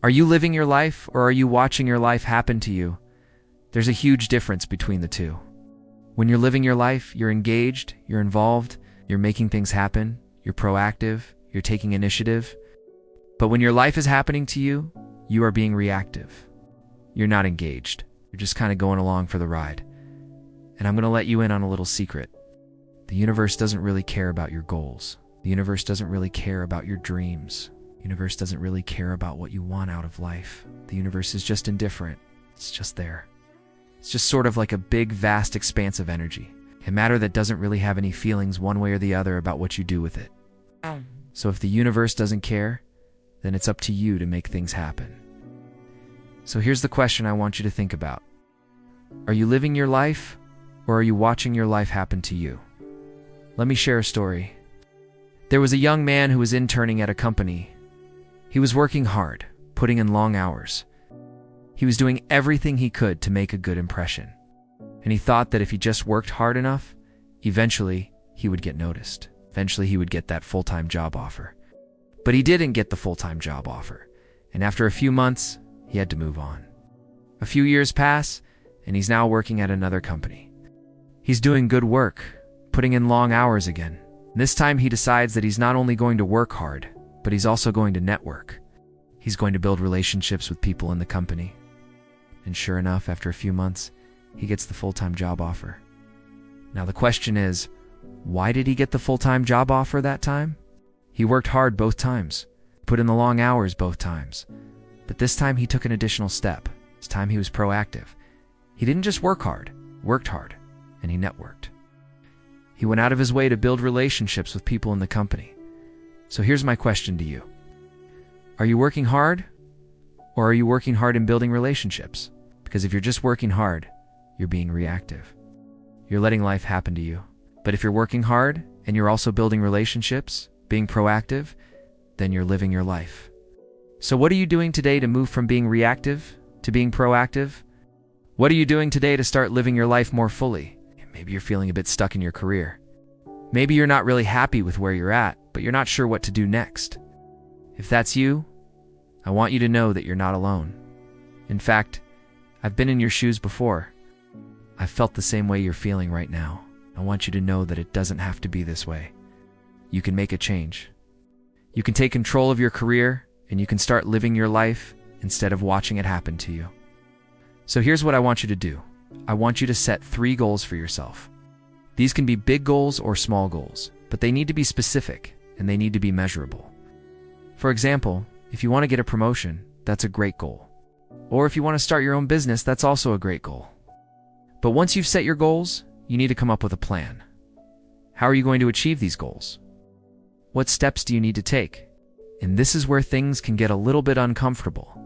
Are you living your life, or are you watching your life happen to you? There's a huge difference between the two. When you're living your life, you're engaged, you're involved, you're making things happen, you're proactive, you're taking initiative. But when your life is happening to you, you are being reactive. You're not engaged. You're just kind of going along for the ride. And I'm going to let you in on a little secret. The universe doesn't really care about your goals. The universe doesn't really care about your dreams. The universe doesn't really care about what you want out of life. The universe is just indifferent. It's just there. It's just sort of like a big, vast expanse of energy. A matter that doesn't really have any feelings one way or the other about what you do with it. So if the universe doesn't care, then it's up to you to make things happen. So here's the question I want you to think about. Are you living your life, or are you watching your life happen to you? Let me share a story. There was a young man who was interning at a company. He was working hard, putting in long hours. He was doing everything he could to make a good impression. And he thought that if he just worked hard enough, eventually he would get noticed. Eventually he would get that full-time job offer. But he didn't get the full-time job offer. And after a few months, he had to move on. A few years pass, and he's now working at another company. He's doing good work, putting in long hours again. This time he decides that he's not only going to work hard, but he's also going to network. He's going to build relationships with people in the company. And sure enough, after a few months, he gets the full-time job offer. Now the question is, why did he get the full-time job offer that time? He worked hard both times, put in the long hours both times. But this time he took an additional step. This time he was proactive. He didn't just work hard, worked hard, and he networked. He went out of his way to build relationships with people in the company. So here's my question to you. Are you working hard, or are you working hard in building relationships? Because if you're just working hard, you're being reactive. You're letting life happen to you. But if you're working hard, and you're also building relationships, being proactive, then you're living your life. So what are you doing today to move from being reactive to being proactive? What are you doing today to start living your life more fully? Maybe you're feeling a bit stuck in your career. Maybe you're not really happy with where you're at, but you're not sure what to do next. If that's you, I want you to know that you're not alone. In fact, I've been in your shoes before. I've felt the same way you're feeling right now. I want you to know that it doesn't have to be this way. You can make a change. You can take control of your career, and you can start living your life instead of watching it happen to you. So here's what I want you to do. I want you to set 3 goals for yourself. These can be big goals or small goals, but they need to be specific, and they need to be measurable. For example, if you want to get a promotion, that's a great goal. Or if you want to start your own business, that's also a great goal. But once you've set your goals, you need to come up with a plan. How are you going to achieve these goals? What steps do you need to take? And this is where things can get a little bit uncomfortable,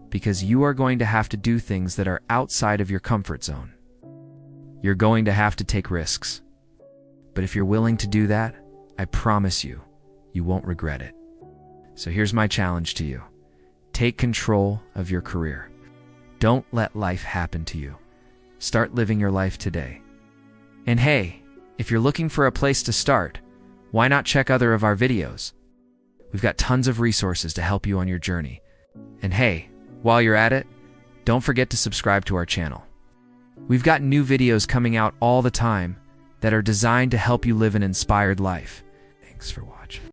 because you are going to have to do things that are outside of your comfort zone. You're going to have to take risks. But if you're willing to do that, I promise you, you won't regret it. So here's my challenge to you. Take control of your career. Don't let life happen to you. Start living your life today. And hey, if you're looking for a place to start, why not check other of our videos? We've got tons of resources to help you on your journey. And hey, while you're at it, don't forget to subscribe to our channel. We've got new videos coming out all the time that are designed to help you live an inspired life. Thanks for watching.